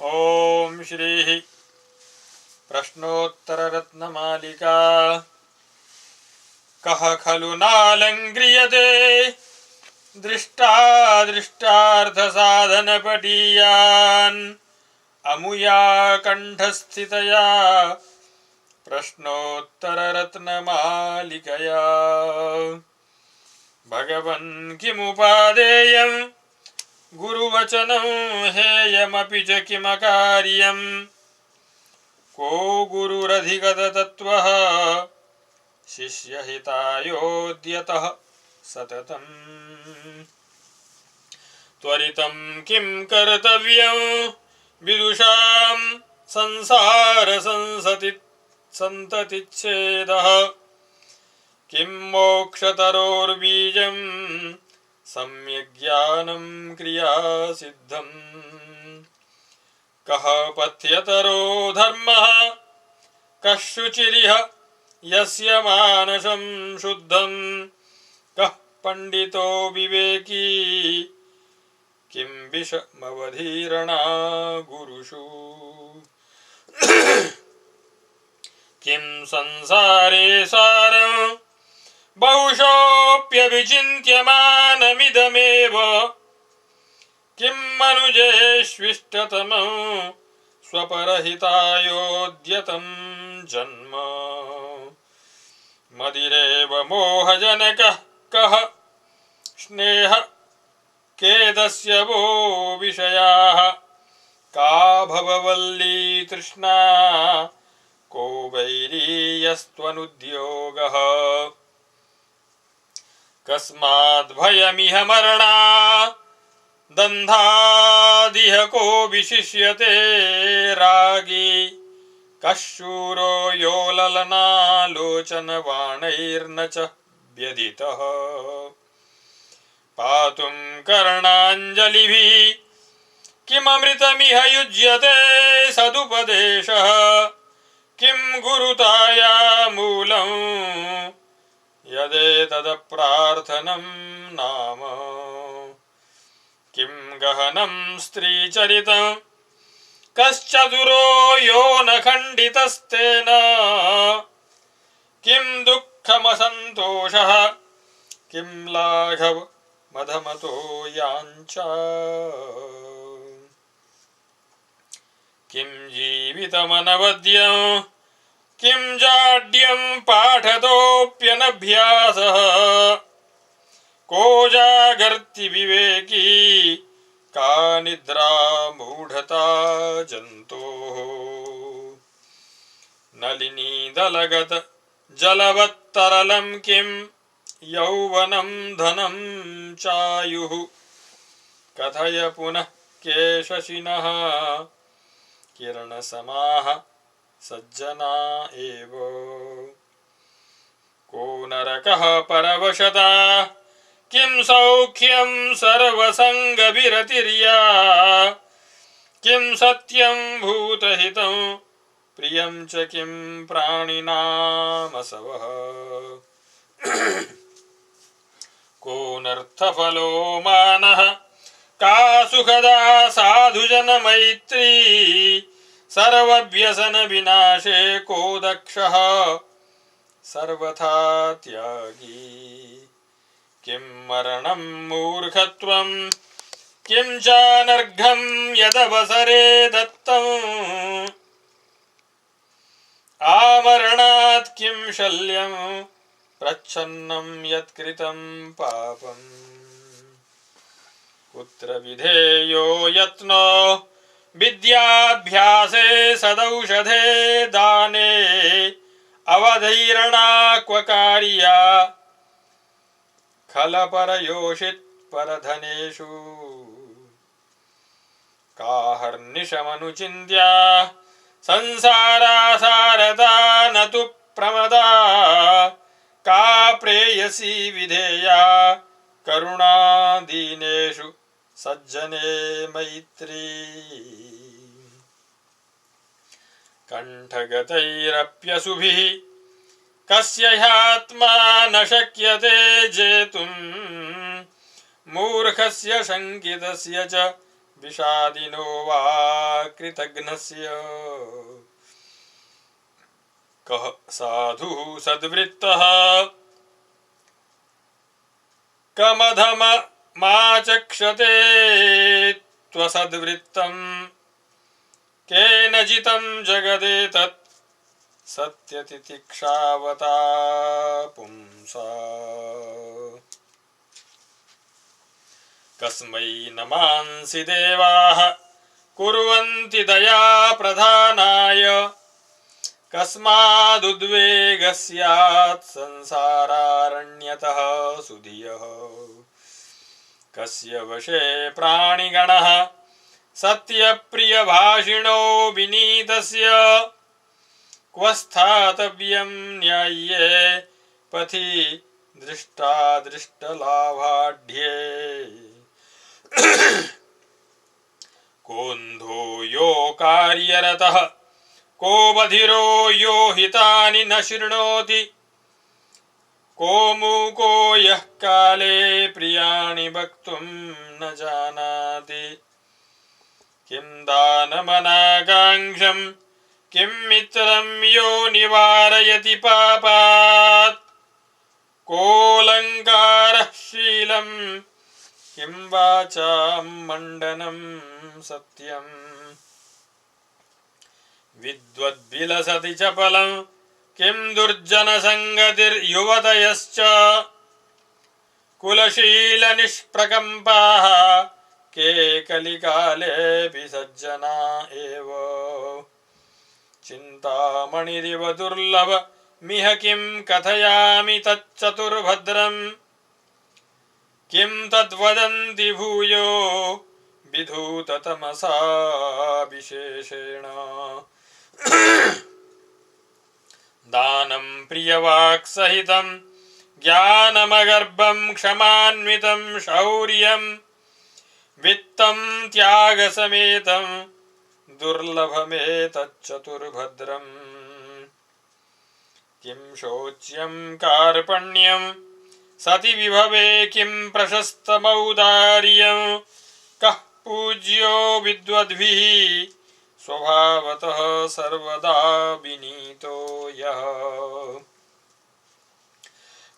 ओम श्री प्रश्नोत्तररत्नमालिका। कः खलु नालङ्क्रियते दृष्टादृष्टार्थसाधनपटीयान् अमुया कण्ठस्थितया प्रश्नोत्तररत्नमालिकया। भगवन् किमुपादेयम् गुरुवचनं हेयमपि च किमकार्यम्। को गुरुरधिगततत्त्वः शिष्यहितायोद्यतः सततम्। त्वरितं किं कर्तव्यं विदुषां संसारसन्ततिच्छेदः। किं मोक्षतरोर्बीजं सम्यग्ज्ञानं क्रियासिद्धम्। कः पथ्यतरो धर्मः कः शुचिरिह यस्य मानसं शुद्धं। कः पण्डितो विवेकी किं विषमवधीरणा गुरुषु। किं संसारे सारं बहुशोऽप्यविचिन्त्यमानमिदमेव। किं मनुजेष्विष्टतमं स्वपरहितायोद्यतं जन्म। मदिरेव मोहजनकः कः स्नेह केदस्य वो विषयाः। का भववल्ली तृष्णा को वैरीयस्त्वनुद्योगः। कस्माद्भयमिह मरणा दन्धादिह को विशिष्यते रागी। कः शूरो यो ललनालोचनबाणैर्न च व्यधितः। पातुं कर्णाञ्जलिभिः किममृतमिह युज्यते सदुपदेशः। किं गुरुताया मूलं यदेतदप्रार्थनं नाम। किं गहनं स्त्रीचरितं कश्चतुरो यो न खण्डितस्तेन। किं दुःखमसन्तोषः किं लाघवमधमतो याञ्चा। किं जीवितमनवद्यं किं जाड्यं पाठतोऽप्यनभ्यासः। को जागर्ति विवेकी का निद्रा मूढता जन्तोः। नलिनीदलगत जलवत्तरलं किं यौवनं धनं चायुः। कथय पुनः केशशिनः किरणसमाः सज्जना एव। को नरकः परवशता किं सौख्यं सर्वसङ्गविरतिर्या। किं सत्यं भूतहितं प्रियं च किं प्राणिनामसवः। को नर्थफलो मानः का सुखदा साधुजनमैत्री। सर्वव्यसनविनाशे को दक्षः सर्वथा त्यागी। किं मरणं मूर्खत्वं किं चानर्घं यदवसरे दत्तम्। आमरणात् किं शल्यं प्रच्छन्नं यत्कृतं पापम्। कुत्र विधेयो यत्नो विद्याभ्यासे सदौषधे दाने। अवधीरणा क्व कार्या खलपरयोषित् परधनेषु। काहर्निशमनुचिन्त्या संसारासारता न तु प्रमदा। का प्रेयसी विधेया करुणा दीनेषु सज्जने मैत्री। कण्ठगतैरप्यसुभिः कस्य ह्यात्मा न शक्यते जेतुम्। मूर्खस्य शङ्कितस्य च विषादिनो वा कृतघ्नस्य कः साधुः सद्वृत्तः कमधममाचक्षते त्वसद्वृत्तम् केन जितं जगदेतत् सत्यतितिक्षावता पुंसा कस्मै नमांसि देवाः कुर्वन्ति दया प्रधानाय कस्मादुद्वेगस्यात् संसारारण्यतः सुधियः कस्य वशे प्राणिगणः सत्यप्रियभाषिणो विनीतस्य क्व स्थातव्यं न्याय्ये पथि दृष्टादृष्टलाभाढ्ये कोन्धो यो कार्यरतः को बधिरो यो हितानि न शृणोति को मूको यः काले प्रियाणि वक्तुं न जानाति किं दानमनाकाङ्क्षं किं मित्रं यो निवारयति पापात् कोऽलङ्कारः शीलं किं वाचां मण्डनं सत्यम् विद्वद्विलसति चपलं किं दुर्जनसङ्गतिर्युवतयश्च कुलशीलनिष्प्रकम्पाः के कलिकालेऽपि सज्जना एव चिन्तामणिरिव दुर्लभमिह किं कथयामि तच्चतुर्भद्रम् किं तद्वदन्ति भूयो विधूततमसा विशेषेण दानं प्रियवाक्सहितं ज्ञानमगर्भं क्षमान्वितं शौर्यं वित्तं त्यागसमेतं दुर्लभमेतच्चतुर्भद्रम् किं शौच्यं कार्पण्यं सति विभवे किं प्रशस्तमौदार्यं कः पूज्यो विद्वद्भिः स्वभावतः सर्वदा विनीतो यः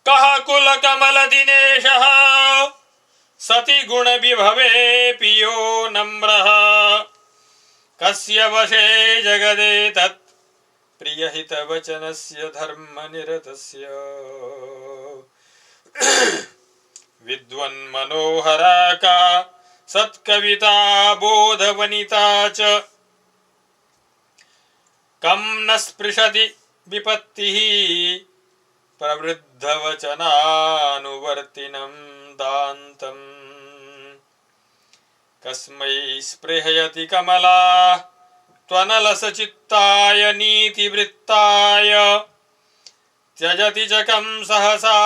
कः कुलकमलदिनेशः सति गुणविभवे यो नम्रः कस्य वशे जगदेतत् प्रियहितवचनस्य धर्मनिरतस्य विद्वन्मनोहरा का सत्कविता बोधवनिता च कं न स्पृशति विपत्तिः प्रवृद्धवचनानुवर्तिनं दान्तम् कस्मै स्पृहयति कमला त्वनलसचित्ताय नीतिवृत्ताय त्यजति च कं सहसा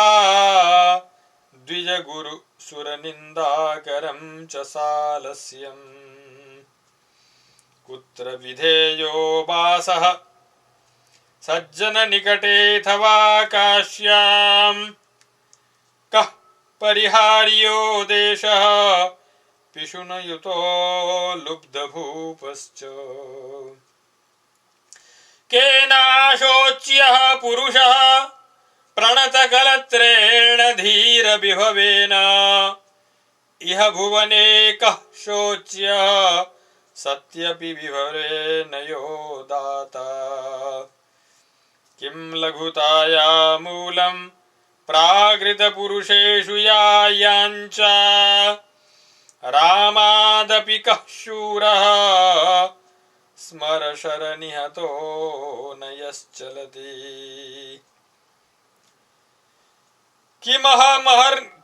द्विजगुरुसुरनिन्दाकरं च सालस्यम् कुत्र विधेयो वासः सज्जननिकटेऽथवा काश्यां कः परिहार्यो देशः पिशुनयुतो लुब्धभूपश्च केनाशोच्यः पुरुषः प्रणतकलत्रेण धीरविभवेन इह भुवने कः शोच्यः सत्यपि विभवेन यो दाता किं लघुताया मूलं प्राकृतपुरुषेषु यायाञ्च रामादपि कः शूरः स्मरशरनिहतो न यश्चलति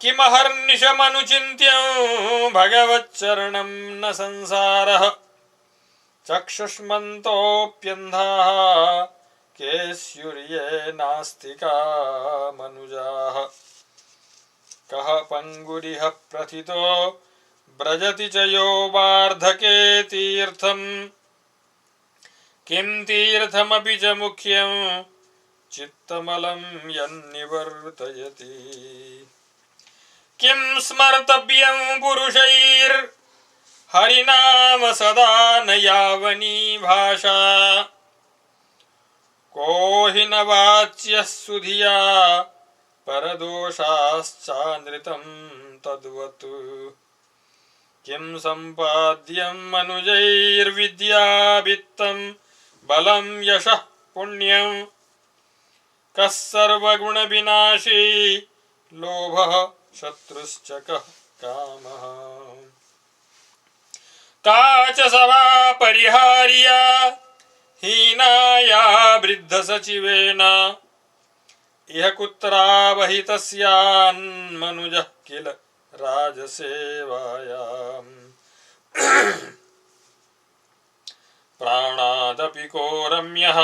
किमहर्निशमनुचिन्त्यं भगवच्चरणं न संसारः चक्षुष्मन्तोऽप्यन्धाः के स्युर्ये नास्तिका मनुजाः कः पङ्गुरिह प्रथितो व्रजति च यो वार्धके तीर्थम् किं तीर्थमपि च मुख्यं चित्तमलं यन्निवर्तयति किं स्मर्तव्यं पुरुषैर् हरिनाम सदा न यावनी भाषा को हि न वाच्यः सुधिया परदोषाश्चानृतं तद्वत् किं सम्पाद्यं मनुजैर्विद्या वित्तं बलं यशः पुण्यं कः सर्वगुणविनाशी लोभः शत्रुश्च कः कामः काच सभा परिहार्या हीनाया वृद्धसचिवेन इह कुत्रावहितस्यान्मनुजः किल राजसेवायाम् प्राणादपि को रम्यः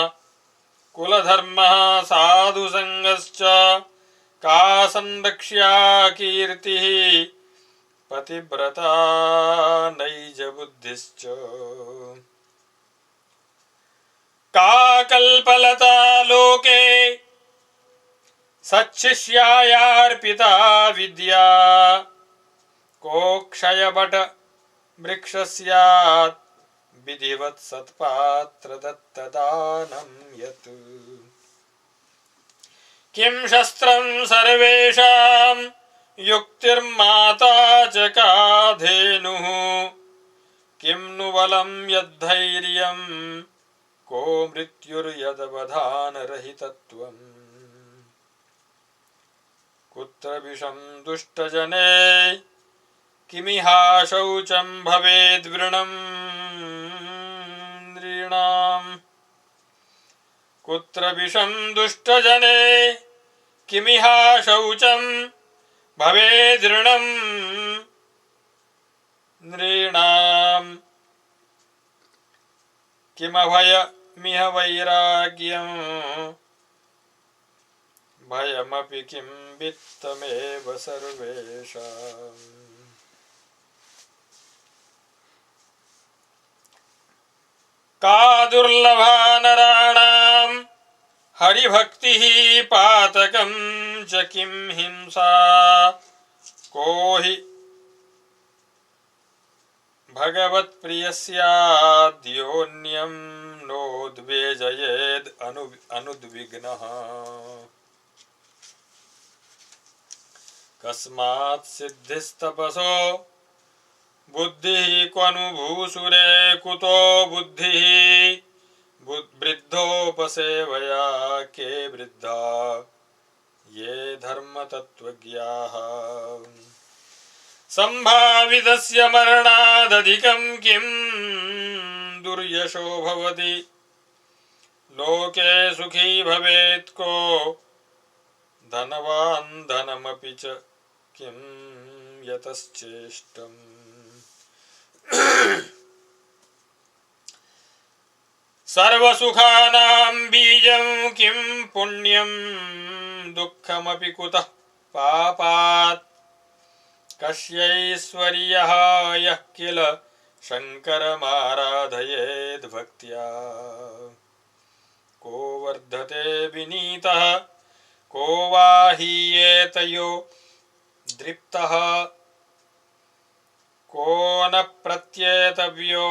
कुलधर्मः साधुसङ्गश्च का संरक्ष्या कीर्तिः पतिव्रता नैजबुद्धिश्च का कल्पलता लोके सच्छिष्यायार्पिता विद्या को क्षयवट वृक्ष स्यात् विधिवत् सत्पात्र दत्तदानं यत् किं शस्त्रं सर्वेषां युक्तिर्माता च का धेनुः किं नु बलं यद्धैर्यं को मृत्युर्यदवधानरहितत्वम् कुत्र विषं दुष्टजने किमिहा शौचं भवेद्वृणं नृणाम् कुत्र विषं दुष्टजने किमिहा शौचं भवेद्ऋणं नृणाम् किमभयमिह वैराग्यं भयमपि किं वित्तमेव सर्वेषाम् का दुर्लभा नराणां हरिभक्तिः पातकं च किं हिंसा को हि भगवत्प्रियस्याद्योन्यं नोद्वेजयेद् अनुद्विग्नः कस्मात् सिद्धिस्तपसो बुद्धिः क्वनु भूसुरे कुतो बुद्धिः वृद्धोपसेवया के वृद्धा ये धर्मतत्त्वज्ञाः संभावितस्य मरणादधिकं किं दुर्यशो भवति लोके सुखी भवेत् को धनवान् धनमपि च किं यतश्चेष्टम् सर्वसुखानां बीजं किं पुण्यं दुःखमपि कुतः पापात् कस्यैश्वर्यः यः किल शङ्करमाराधयेद् भक्त्या को वर्धते विनीतः को वा हीयेतयो दृप्तः को न प्रत्येतव्यो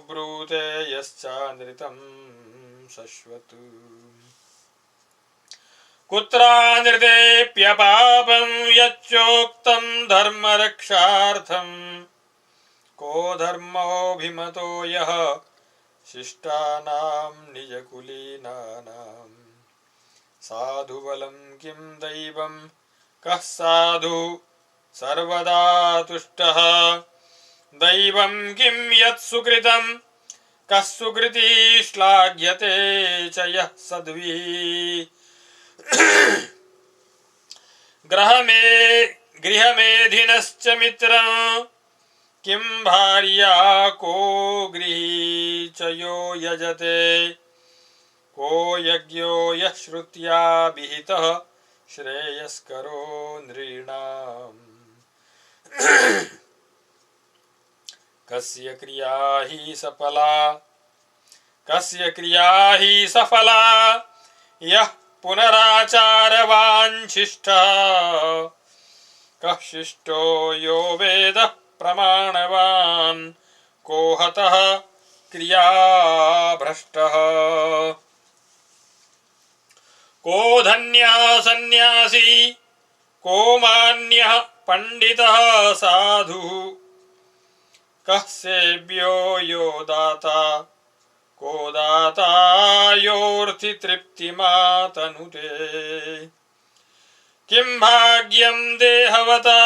ब्रूते यश्चानृतं शश्वत् कुत्रानृतेऽप्यपापं यच्चोक्तं धर्मरक्षार्थं को धर्मोऽभिमतो यः शिष्टानां निजकुलीनानां साधुबलं किं दैवं कः साधु सर्वदा तुष्टः दैवं किं यत् सुकृतं कः सुकृती श्लाघ्यते च यः सद्भिः गृहमेधिनश्च मित्रं किं भार्या को गृही च यो यजते को यज्ञो यः श्रुत्या विहितः श्रेयस्करो नृणाम् कस्य क्रिया हि सफला यः पुनराचारवाञ्छिष्टः कः शिष्टो यो वेदः प्रमाणवान् को हतः क्रियाभ्रष्टः को धन्यः सन्न्यासी को मान्यः पंडितः साधुः कः सेव्यो यो दाता को दाता योऽर्थि तृप्तिमातनुते किं भाग्यं देहवता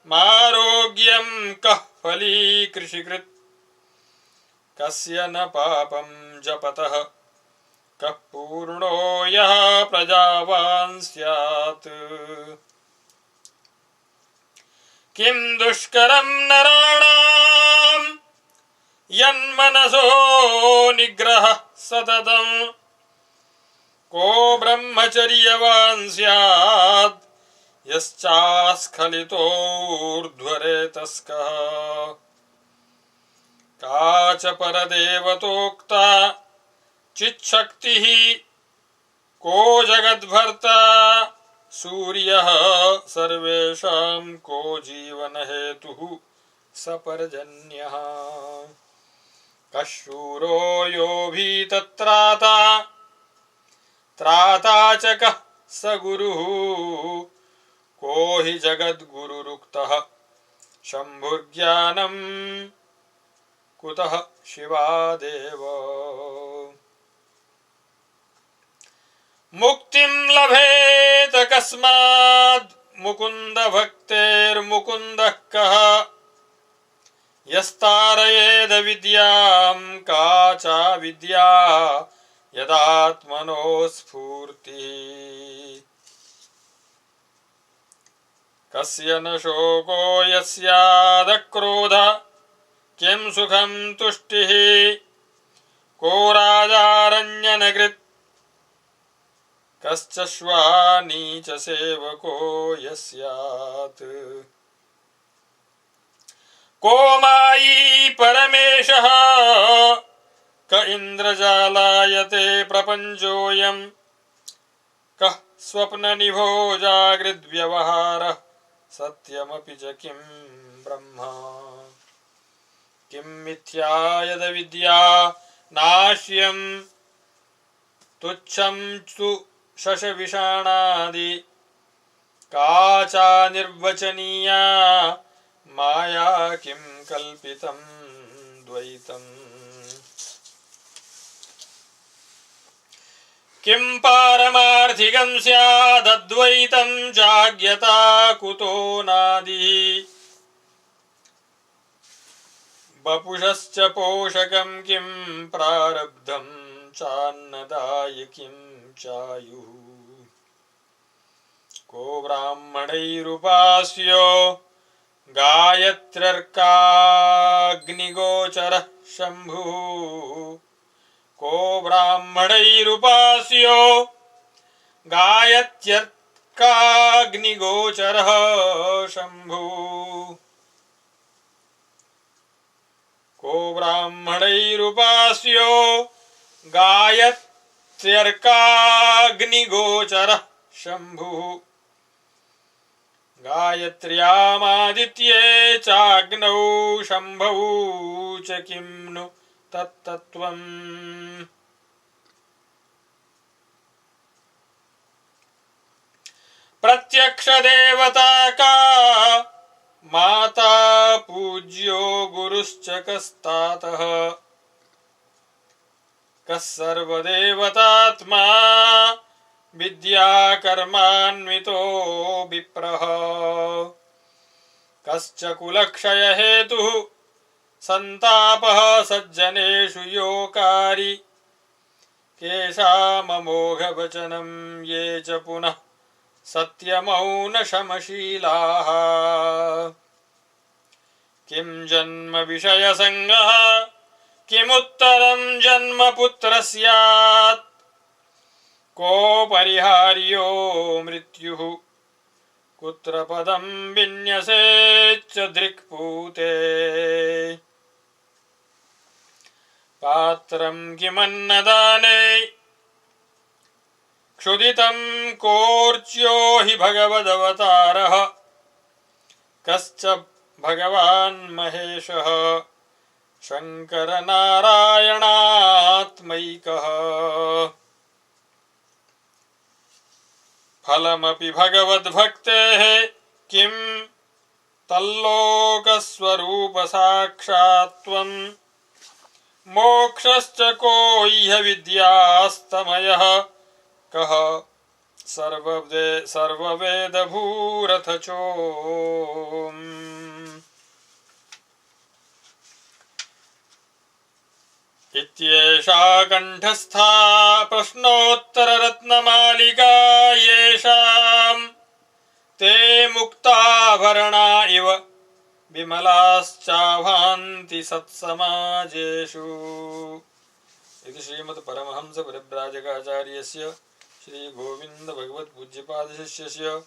मारोग्यं कः फलीकृषिकृत् कस्य न पापं जपतः कः पूर्णो यः प्रजावान् स्यात् किं दुष्करं नराणां यन्मनसो निग्रहः सततं को ब्रह्मचर्यवान् स्यात् यश्चास्खलितोऽर्ध्वरेतस्कः का च परदेवतोक्ता चिच्छक्तिः को जगद्भर्ता सूर्यः सर्वेषां को जीवनहेतुः सपर्जन्यः कः शूरो योऽभितत्राता त्राता च कः स गुरुः को हि जगद्गुरुरुक्तः शम्भुर्ज्ञानं कुतः शिवादेव मुक्तिं लभेत कस्माद् मुकुन्द भक्तेर्मुकुन्दः कः यस्तारयेद विद्यां का चा विद्या यदात्मनो स्फूर्तिः कस्य न शोको यस्यादक्रोधः किं सुखं तुष्टिः को राजारण्यनकृत् कश्च श्वानी च सेवको यस्यात् को मायी परमेशः क इन्द्रजालायते प्रपञ्चोऽयं कः स्वप्ननिभो जागृद्व्यवहारः सत्यमपि च किं ब्रह्म किं मिथ्या यद्विद्या नाश्यं तुच्छं तु शशविषाणादि का चा निर्वचनीया माया किं कल्पितं द्वैतम् किं पारमार्थिकं स्यादद्वैतं जाग्यता कुतो नादिः वपुषश्च पोषकं किं प्रारब्धं चान्नदायकीं चायुः को ब्राह्मणैरुपास्यो गायत्र्यर्काग्निगोचरः शम्भुः को ब्राह्मणैरुपास्यो गायत्र्यर्काग्निगोचरः शम्भुः को ब्राह्मणैरुपास्यो गायत्र्यर्काग्निगोचरः शम्भुः गायत्र्यामादित्ये चाग्नौ शम्भौ च किं नु तत्तत्त्वम् प्रत्यक्ष देवता का माता पूज्यो गुरुश्च कस्तातः कः सर्वदेवतात्मा विद्याकर्मान्वितो विप्रः कश्च कुलक्षय हेतुः संतापः सज्जनेषु योकारी केषाममोघवचनं ये च पुनः सत्यमौनशमशीलाः किं जन्म विषयसङ्गः किमुत्तरं जन्म पुत्र स्यात् को परिहार्यो मृत्युः कुत्र पदं विन्यसेच्च दृक्पूते पात्रं किमन्नदाने क्षुदितं कोर्च्यो हि भगवदवतारः कश्च भगवान् महेशः शङ्करनारायणात्मैकः फलमपि भगवद्भक्तेः किं तल्लोकस्वरूपसाक्षात्त्वं मोक्षश्च को ह्यविद्यास्तमयः कः सर्ववेदभूरथ चोम्। इत्येषा कण्ठस्था प्रश्नोत्तररत्नमालिका येषां ते मुक्ताभरणा इव विमलाश्चाभान्ति सत्समाजेषु। इति श्रीमत्परमहंसपरिव्राजकाचार्यस्य श्रीगोविन्दभगवत्पूज्यपादशिष्यस्य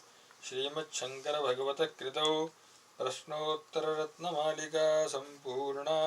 श्रीमच्छङ्करभगवतः कृतौ प्रश्नोत्तररत्नमालिका सम्पूर्णा।